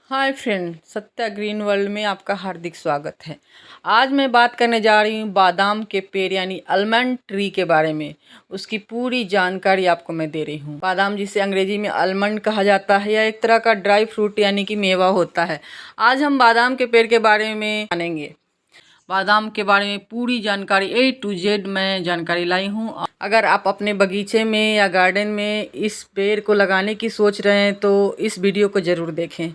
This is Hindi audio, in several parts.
Hi friend, Satya green world में आपका हार्दिक स्वागत है। आज मैं बात करने जा रही हूँ बादाम के पेड़ यानी आलमंड ट्री के बारे में। उसकी पूरी जानकारी आपको मैं दे रही हूँ। बादाम जिसे अंग्रेजी में आलमंड कहा जाता है, यह एक तरह का ड्राई फ्रूट यानी कि मेवा होता है। आज हम बादाम के पेड़ के बारे में जानेंगे। बादाम के बारे में पूरी जानकारी A to Z मैं जानकारी लाई हूँ। अगर आप अपने बगीचे में या गार्डन में इस पेड़ को लगाने की सोच रहे हैं तो इस वीडियो को ज़रूर देखें,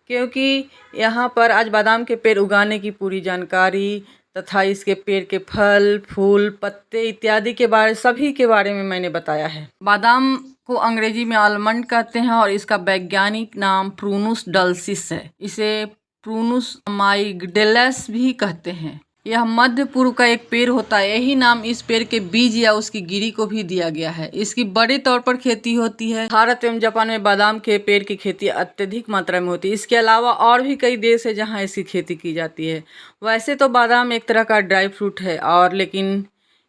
क्योंकि यहाँ पर आज बादाम के पेड़ उगाने की पूरी जानकारी तथा इसके पेड़ के फल, फूल, पत्ते इत्यादि के बारे सभी के बारे में मैंने बताया है। बादाम को अंग्रेजी में आलमंड कहते हैं और इसका वैज्ञानिक नाम प्रूनुस डल्सिस है। इसे प्रूनुस माइगडेलस भी कहते हैं। यह मध्य पूर्व का एक पेड़ होता है। यही नाम इस पेड़ के बीज या उसकी गिरी को भी दिया गया है। इसकी बड़े तौर पर खेती होती है। भारत एवं जापान में बादाम के पेड़ की खेती अत्यधिक मात्रा में होती है। इसके अलावा और भी कई देश है जहां इसकी खेती की जाती है। वैसे तो बादाम एक तरह का ड्राई फ्रूट है और लेकिन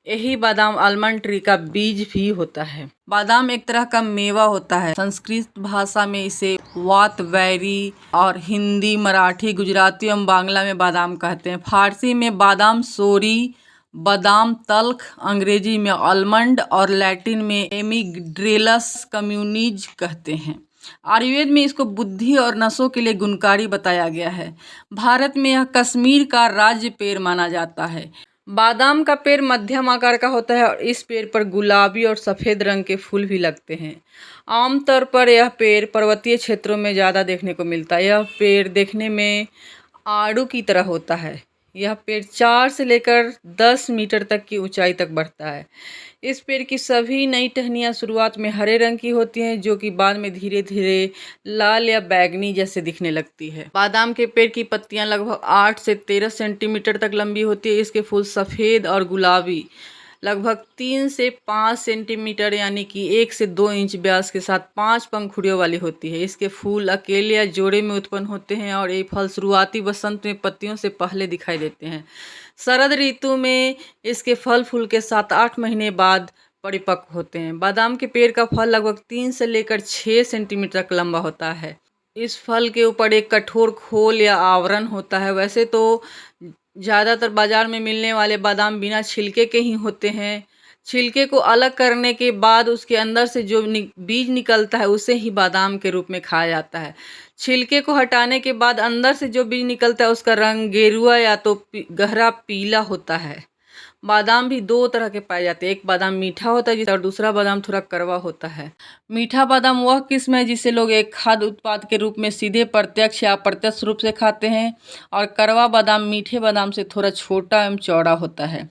यही बादाम आलमंड ट्री का बीज भी होता है। बादाम एक तरह का मेवा होता है। संस्कृत भाषा में इसे वातवैरी और हिंदी, मराठी, गुजराती एवं बांग्ला में बादाम कहते हैं। फारसी में बादाम सोरी, बादाम तल्ख, अंग्रेजी में आलमंड और लैटिन में एमिग्डेलस कम्युनिज कहते हैं। आयुर्वेद में इसको बुद्धि और नसों के लिए गुणकारी बताया गया है। भारत में यह कश्मीर का राज्य पेड़ माना जाता है। बादाम का पेड़ मध्यम आकार का होता है और इस पेड़ पर गुलाबी और सफ़ेद रंग के फूल भी लगते हैं। आमतौर पर यह पेड़ पर्वतीय क्षेत्रों में ज़्यादा देखने को मिलता है। यह पेड़ देखने में आड़ू की तरह होता है। यह पेड़ 4 से लेकर 10 मीटर तक की ऊंचाई तक बढ़ता है। इस पेड़ की सभी नई टहनियाँ शुरुआत में हरे रंग की होती हैं, जो कि बाद में धीरे धीरे लाल या बैंगनी जैसे दिखने लगती है। बादाम के पेड़ की पत्तियां लगभग 8 से 13 सेंटीमीटर तक लंबी होती है। इसके फूल सफ़ेद और गुलाबी लगभग 3 से 5 सेंटीमीटर यानी कि 1 से 2 इंच व्यास के साथ 5 पंखुड़ियों वाली होती है। इसके फूल अकेले या जोड़े में उत्पन्न होते हैं और ये फल शुरुआती वसंत में पत्तियों से पहले दिखाई देते हैं। शरद ऋतु में इसके फल फूल के 7-8 महीने बाद परिपक्व होते हैं। बादाम के पेड़ का फल लगभग 3 से लेकर 6 सेंटीमीटर तक लंबा होता है। इस फल के ऊपर एक कठोर खोल या आवरण होता है। वैसे तो ज़्यादातर बाजार में मिलने वाले बादाम बिना छिलके के ही होते हैं। छिलके को अलग करने के बाद उसके अंदर से जो बीज निकलता है उसे ही बादाम के रूप में खाया जाता है। छिलके को हटाने के बाद अंदर से जो बीज निकलता है उसका रंग गेरुआ या तो गहरा पीला होता है। बादाम भी 2 तरह के पाए जाते हैं। एक बादाम मीठा होता है और दूसरा बादाम थोड़ा कड़वा होता है। मीठा बादाम वह किस्म है जिसे लोग एक खाद्य उत्पाद के रूप में सीधे प्रत्यक्ष या अप्रत्यक्ष रूप से खाते हैं, और कड़वा बादाम मीठे बादाम से थोड़ा छोटा एवं चौड़ा होता है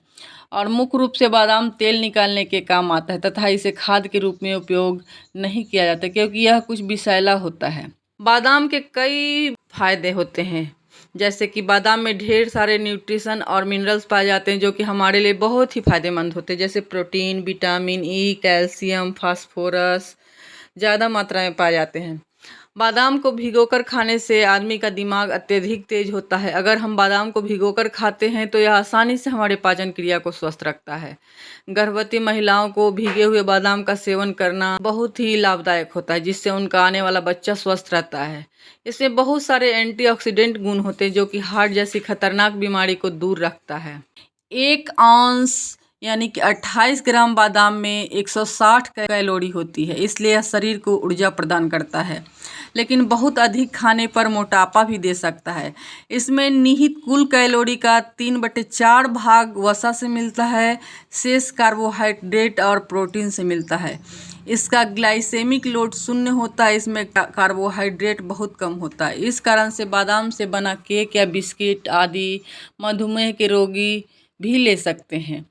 और मुख्य रूप से बादाम तेल निकालने के काम आता है तथा इसे खाद्य के रूप में उपयोग नहीं किया जाता क्योंकि यह कुछ विषैला होता है। बादाम के कई फायदे होते हैं, जैसे कि बादाम में ढेर सारे न्यूट्रिशन और मिनरल्स पाए जाते हैं जो कि हमारे लिए बहुत ही फायदेमंद होते हैं, जैसे protein, vitamin E, calcium, phosphorus ज़्यादा मात्रा में पाए जाते हैं। बादाम को भिगोकर खाने से आदमी का दिमाग अत्यधिक तेज होता है। अगर हम बादाम को भिगोकर खाते हैं तो यह आसानी से हमारे पाचन क्रिया को स्वस्थ रखता है। गर्भवती महिलाओं को भीगे हुए बादाम का सेवन करना बहुत ही लाभदायक होता है, जिससे उनका आने वाला बच्चा स्वस्थ रहता है। इसमें बहुत सारे एंटीऑक्सीडेंट गुण होते हैं जो कि हार्ट जैसी खतरनाक बीमारी को दूर रखता है। 1 औंस यानी कि 28 ग्राम बादाम में 160 कैलोरी होती है, इसलिए यह शरीर को ऊर्जा प्रदान करता है, लेकिन बहुत अधिक खाने पर मोटापा भी दे सकता है। इसमें निहित कुल कैलोरी का 3/4 भाग वसा से मिलता है, शेष कार्बोहाइड्रेट और प्रोटीन से मिलता है। इसका ग्लाइसेमिक लोड 0 होता है। इसमें कार्बोहाइड्रेट बहुत कम होता है। इस कारण से बादाम से बना केक या बिस्किट आदि मधुमेह के रोगी भी ले सकते हैं।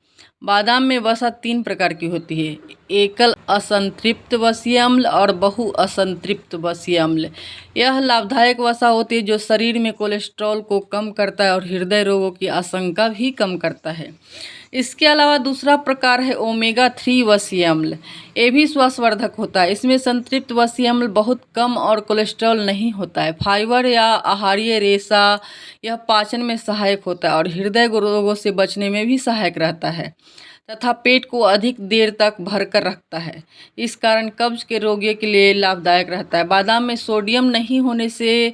बादाम में वसा 3 प्रकार की होती है, एकल असंतृप्त वसीय अम्ल और बहु असंतृप्त वसीय अम्ल। यह लाभदायक वसा होती है जो शरीर में कोलेस्ट्रॉल को कम करता है और हृदय रोगों की आशंका भी कम करता है। इसके अलावा दूसरा प्रकार है ओमेगा 3 वसीय अम्ल। ये भी श्वासवर्धक होता है। इसमें संतृप्त वसीय अम्ल बहुत कम और कोलेस्ट्रॉल नहीं होता है। फाइबर या आहारीय रेशा यह पाचन में सहायक होता है और हृदय रोगों से बचने में भी सहायक रहता है तथा पेट को अधिक देर तक भरकर रखता है। इस कारण कब्ज के रोगियों के लिए लाभदायक रहता है। बादाम में सोडियम नहीं होने से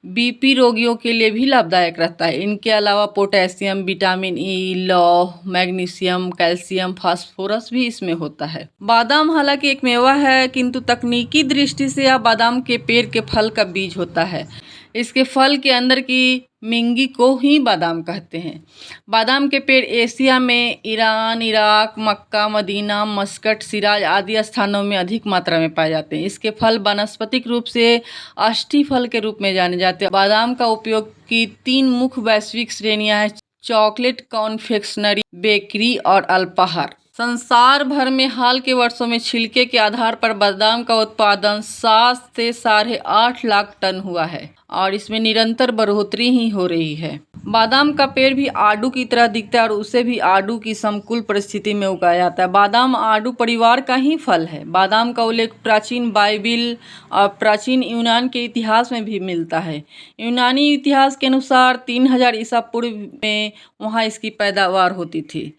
बीपी रोगियों के लिए भी लाभदायक रहता है। इनके अलावा पोटेशियम, विटामिन ई, लौह, मैग्नीशियम, कैल्शियम, फास्फोरस भी इसमें होता है। बादाम हालांकि एक मेवा है, किंतु तकनीकी दृष्टि से यह बादाम के पेड़ के फल का बीज होता है। इसके फल के अंदर की मिंगी को ही बादाम कहते हैं। बादाम के पेड़ एशिया में ईरान, इराक, मक्का, मदीना, मस्कट, सिराज आदि स्थानों में अधिक मात्रा में पाए जाते हैं। इसके फल वानस्पतिक रूप से अष्टी फल के रूप में जाने जाते हैं। बादाम का उपयोग की 3 मुख्य वैश्विक श्रेणियां हैं: चॉकलेट, कॉन्फेक्शनरी, बेकरी और अल्पाहार। संसार भर में हाल के वर्षों में छिलके के आधार पर बादाम का उत्पादन 7 से 8.5 लाख टन हुआ है और इसमें निरंतर बढ़ोतरी ही हो रही है। बादाम का पेड़ भी आड़ू की तरह दिखता है और उसे भी आड़ू की समकुल परिस्थिति में उगाया जाता है। बादाम आड़ू परिवार का ही फल है। बादाम का उल्लेख प्राचीन बाइबिल और प्राचीन यूनान के इतिहास में भी मिलता है। यूनानी इतिहास के अनुसार 3000 ईसा पूर्व में वहाँ इसकी पैदावार होती थी।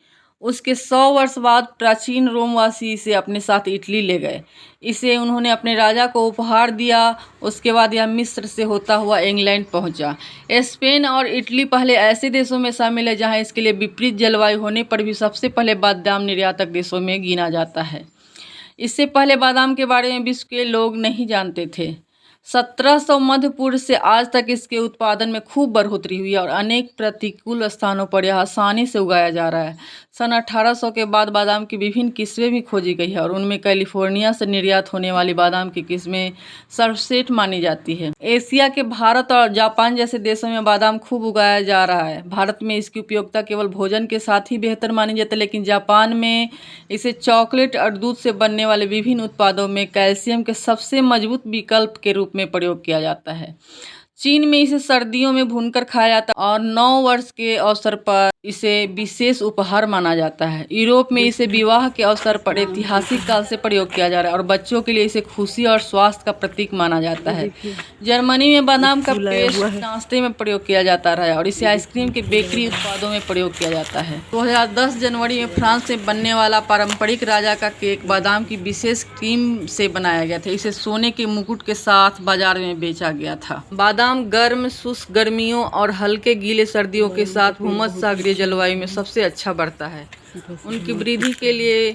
उसके 100 वर्ष बाद प्राचीन रोमवासी इसे अपने साथ इटली ले गए। इसे उन्होंने अपने राजा को उपहार दिया। उसके बाद यह मिस्र से होता हुआ इंग्लैंड पहुंचा। स्पेन और इटली पहले ऐसे देशों में शामिल है जहां इसके लिए विपरीत जलवायु होने पर भी सबसे पहले बादाम निर्यातक देशों में गिना जाता है। इससे पहले बादाम के बारे में विश्व के लोग नहीं जानते थे। 1700 मध्य पूर्व से आज तक इसके उत्पादन में खूब बढ़ोतरी हुई है और अनेक प्रतिकूल स्थानों पर यह आसानी से उगाया जा रहा है। सन 1800 के बाद बादाम की विभिन्न किस्में भी खोजी गई है और उनमें कैलिफोर्निया से निर्यात होने वाली बादाम की किस्में सर्वश्रेष्ठ मानी जाती है। एशिया के भारत और जापान जैसे देशों में बादाम खूब उगाया जा रहा है। भारत में इसकी उपयोगिता केवल भोजन के साथ ही बेहतर मानी जाती है, लेकिन जापान में इसे चॉकलेट और दूध से बनने वाले विभिन्न उत्पादों में कैल्शियम के सबसे मजबूत विकल्प के रूप में प्रयोग किया जाता है। चीन में इसे सर्दियों में भूनकर खाया जाता है और 9 वर्ष के अवसर पर इसे विशेष उपहार माना जाता है। यूरोप में इसे विवाह के अवसर पर ऐतिहासिक काल से प्रयोग किया जा रहा है और बच्चों के लिए इसे खुशी और स्वास्थ्य का प्रतीक माना जाता है। जर्मनी में बादाम का पेस्ट नाश्ते में प्रयोग किया जाता रहा है और इसे आइसक्रीम के बेकरी उत्पादों में प्रयोग किया जाता है। 2010 जनवरी में फ्रांस में बनने वाला पारंपरिक राजा का केक बादाम की विशेष क्रीम से बनाया गया था। इसे सोने के मुकुट के साथ बाजार में बेचा गया था। बादाम गर्म शुष्क गर्मियों और हल्के गीले सर्दियों के साथ भूमध्य सागरीय जलवायु में सबसे अच्छा बढ़ता है। उनकी वृद्धि के लिए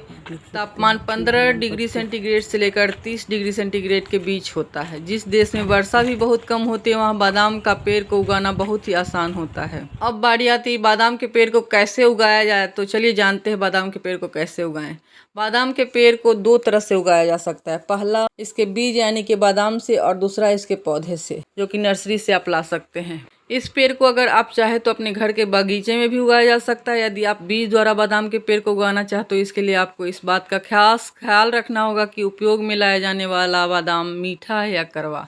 तापमान 15 डिग्री सेंटीग्रेड से लेकर 30 डिग्री सेंटीग्रेड के बीच होता है। जिस देश में वर्षा भी बहुत कम होती है वहाँ बादाम का पेड़ को उगाना बहुत ही आसान होता है। अब बारी आती है बादाम के पेड़ को कैसे उगाया जाए, तो चलिए जानते हैं बादाम के पेड़ को कैसे उगाएं। बादाम के पेड़ को 2 तरह से उगाया जा सकता है। पहला इसके बीज यानी कि बादाम से और दूसरा इसके पौधे से, जो कि नर्सरी से आप ला सकते हैं। इस पेड़ को अगर आप चाहे तो अपने घर के बगीचे में भी उगाया जा सकता है। यदि आप बीज द्वारा बादाम के पेड़ को उगाना चाहते हो, इसके लिए आपको इस बात का ख्याल रखना होगा कि उपयोग में लाया जाने वाला बादाम मीठा है या कड़वा,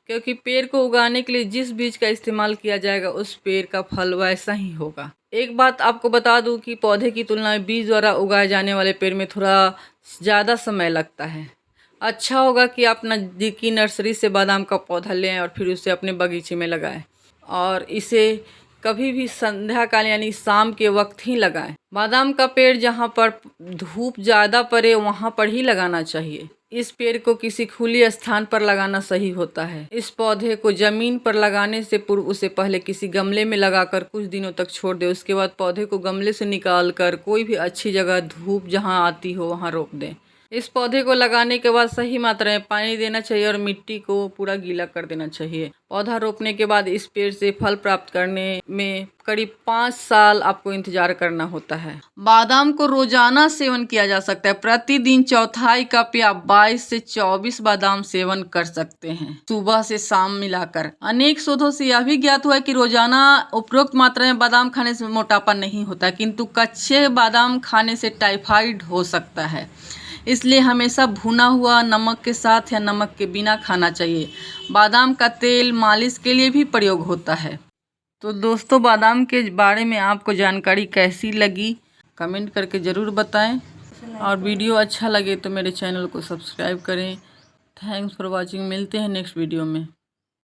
क्योंकि पेड़ को उगाने के लिए जिस बीज का इस्तेमाल किया जाएगा उस पेड़ का फल वैसा ही होगा। एक बात आपको बता दूं कि पौधे की तुलना में बीज द्वारा उगाए जाने वाले पेड़ में थोड़ा ज़्यादा समय लगता है। अच्छा होगा कि आप नज़दीकी नर्सरी से बादाम का पौधा लें और फिर उसे अपने बगीचे में लगाएं और इसे कभी भी संध्या काल यानी शाम के वक्त ही लगाएं। बादाम का पेड़ जहाँ पर धूप ज़्यादा पड़े वहाँ पर ही लगाना चाहिए। इस पेड़ को किसी खुले स्थान पर लगाना सही होता है। इस पौधे को जमीन पर लगाने से पूर्व उसे पहले किसी गमले में लगाकर कुछ दिनों तक छोड़ दें। उसके बाद पौधे को गमले से निकालकर कोई भी अच्छी जगह धूप जहाँ आती हो वहाँ रोप दें। इस पौधे को लगाने के बाद सही मात्रा में पानी देना चाहिए और मिट्टी को पूरा गीला कर देना चाहिए। पौधा रोपने के बाद इस पेड़ से फल प्राप्त करने में करीब 5 साल आपको इंतजार करना होता है। बादाम को रोजाना सेवन किया जा सकता है। प्रतिदिन चौथाई कप या 22 से 24 बादाम सेवन कर सकते हैं, सुबह से शाम मिलाकर। अनेक शोधों से यह भी ज्ञात हुआ है कि रोजाना उपरोक्त मात्रा में बादाम खाने से मोटापा नहीं होता, किंतु कच्चे बादाम खाने से टाइफाइड हो सकता है। इसलिए हमेशा भुना हुआ नमक के साथ या नमक के बिना खाना चाहिए। बादाम का तेल मालिश के लिए भी प्रयोग होता है। तो दोस्तों, बादाम के बारे में आपको जानकारी कैसी लगी कमेंट करके ज़रूर बताएं और वीडियो अच्छा लगे तो मेरे चैनल को सब्सक्राइब करें। Thanks for watching. मिलते हैं नेक्स्ट वीडियो में।